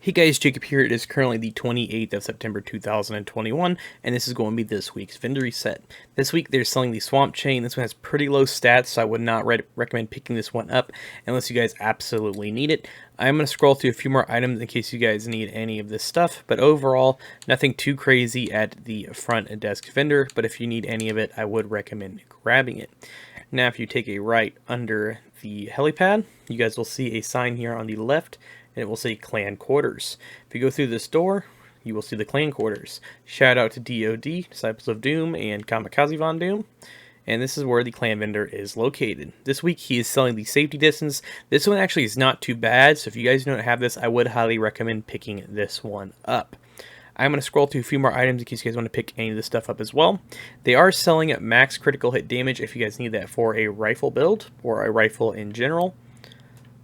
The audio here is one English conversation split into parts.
Hey guys, Jacob here. It is currently the 28th of September 2021, and this is going to be this week's vendor reset. This week they're selling the Swamp Chain. This one has pretty low stats, so I would not recommend picking this one up unless you guys absolutely need it. I'm going to scroll through a few more items in case you guys need any of this stuff, but overall, nothing too crazy at the front desk vendor, but if you need any of it, I would recommend grabbing it. Now, if you take a right under the helipad, you guys will see a sign here on the left, and it will say Clan Quarters. If you go through this door, you will see the Clan Quarters. Shout out to DoD, Disciples of Doom, and Kamikaze Von Doom. And this is where the clan vendor is located. This week he is selling the safety distance. This one actually is not too bad, so if you guys don't have this, I would highly recommend picking this one up. I'm going to scroll through a few more items in case you guys want to pick any of this stuff up as well. They are selling at max critical hit damage if you guys need that for a rifle build or a rifle in general.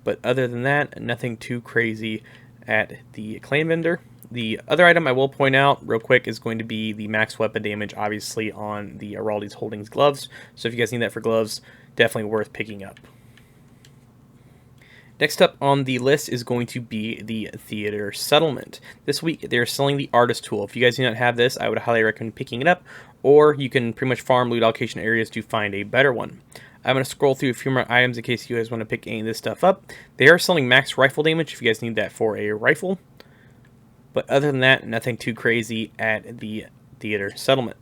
But other than that, nothing too crazy at the clan vendor. The other item I will point out real quick is going to be the max weapon damage, obviously, on the Araldi's Holdings gloves. So if you guys need that for gloves, definitely worth picking up. Next up on the list is going to be the Theater Settlement. This week they're selling the Artist Tool. If you guys do not have this, I would highly recommend picking it up, or you can pretty much farm loot allocation areas to find a better one. I'm going to scroll through a few more items in case you guys want to pick any of this stuff up. They are selling max rifle damage if you guys need that for a rifle. But other than that, nothing too crazy at the Theater Settlement.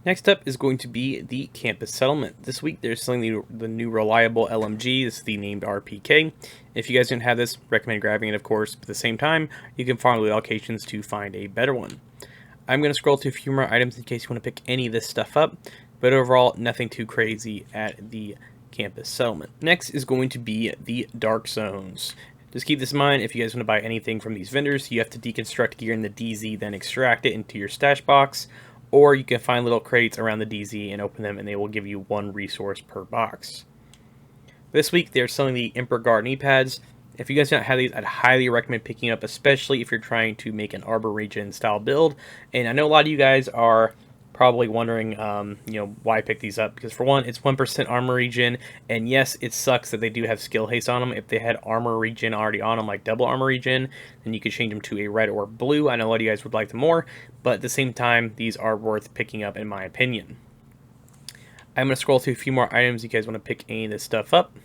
Next up is going to be the Campus Settlement. This week they're selling the new reliable LMG. This is the named RPK. If you guys don't have this, recommend grabbing it, of course. But at the same time, you can farm loot allocations to find a better one. I'm going to scroll through a few more items in case you want to pick any of this stuff up. But overall, nothing too crazy at the Campus Settlement. Next is going to be the Dark Zones. Just keep this in mind, if you guys want to buy anything from these vendors, you have to deconstruct gear in the DZ, then extract it into your stash box. Or you can find little crates around the DZ and open them, and they will give you one resource per box. This week, they're selling the Emperor Guard knee pads. If you guys don't have these, I'd highly recommend picking up, especially if you're trying to make an Arbor Region style build. And I know a lot of you guys are probably wondering, why pick these up, because for one, it's 1% armor regen, and yes, it sucks that they do have skill haste on them. If they had armor regen already on them, like double armor regen, then you could change them to a red or blue. I know a lot of you guys would like them more, but at the same time, these are worth picking up in my opinion. I'm going to scroll through a few more items. You guys want to pick any of this stuff up,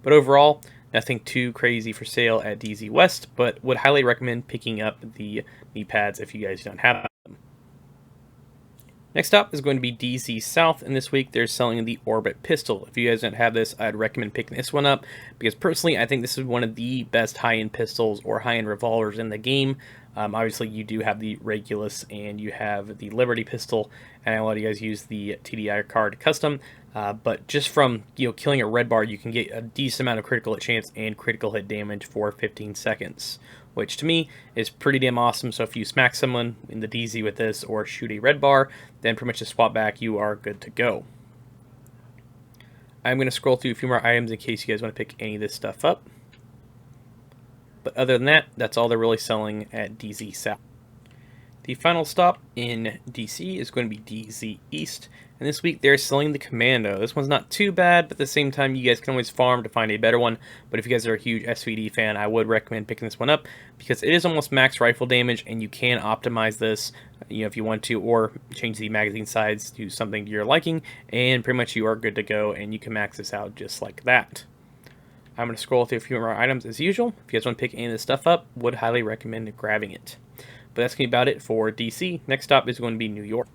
but overall, nothing too crazy for sale at DZ West, but would highly recommend picking up the knee pads if you guys don't have them. Next up is going to be DZ South, and this week they're selling the Orbit Pistol. If you guys don't have this, I'd recommend picking this one up, because personally I think this is one of the best high-end pistols or high-end revolvers in the game. Obviously you do have the Regulus and you have the Liberty Pistol, and a lot of you guys use the TDI card custom, but just from killing a red bar, you can get a decent amount of critical hit chance and critical hit damage for 15 seconds. Which to me is pretty damn awesome. So if you smack someone in the DZ with this or shoot a red bar, then pretty much just swap back, you are good to go. I'm going to scroll through a few more items in case you guys want to pick any of this stuff up. But other than that, that's all they're really selling at DZ South. The final stop in DC is going to be DZ East, and this week they're selling the Commando. This one's not too bad, but at the same time you guys can always farm to find a better one, but if you guys are a huge SVD fan, I would recommend picking this one up, because it is almost max rifle damage, and you can optimize this if you want to, or change the magazine size to something to your liking, and pretty much you are good to go, and you can max this out just like that. I'm going to scroll through a few more items as usual. If you guys want to pick any of this stuff up, would highly recommend grabbing it. But that's going to be about it for DC. Next stop is going to be New York.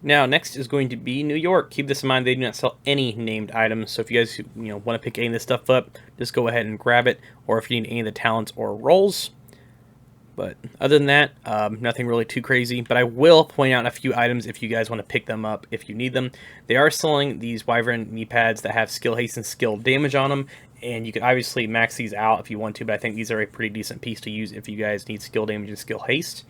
Now, next is going to be New York. Keep this in mind, they do not sell any named items. So if you guys want to pick any of this stuff up, just go ahead and grab it. Or if you need any of the talents or roles. But other than that, nothing really too crazy. But I will point out a few items if you guys want to pick them up if you need them. They are selling these Wyvern knee pads that have skill haste and skill damage on them. And you could obviously max these out if you want to, but I think these are a pretty decent piece to use if you guys need skill damage and skill haste.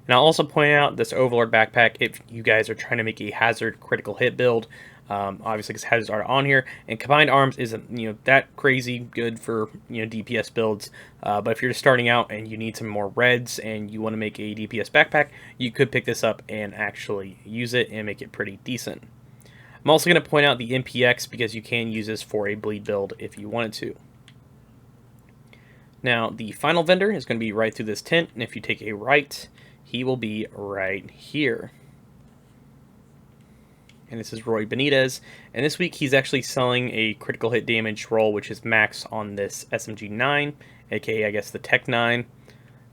And I'll also point out this Overlord backpack if you guys are trying to make a hazard critical hit build. Obviously, because hazards are on here, and combined arms isn't that crazy good for DPS builds. But if you're just starting out and you need some more reds and you want to make a DPS backpack, you could pick this up and actually use it and make it pretty decent. I'm also going to point out the MPX because you can use this for a bleed build if you wanted to. Now, the final vendor is going to be right through this tent, and if you take a right, he will be right here. And this is Roy Benitez, and this week he's actually selling a critical hit damage roll, which is max on this SMG-9, aka I guess the Tech 9. I'm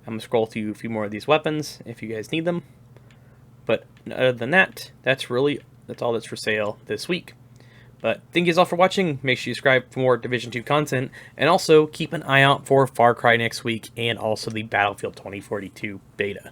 going to scroll through a few more of these weapons if you guys need them. But other than that, that's all that's for sale this week. But thank you all for watching. Make sure you subscribe for more Division 2 content, and also keep an eye out for Far Cry next week and also the Battlefield 2042 beta.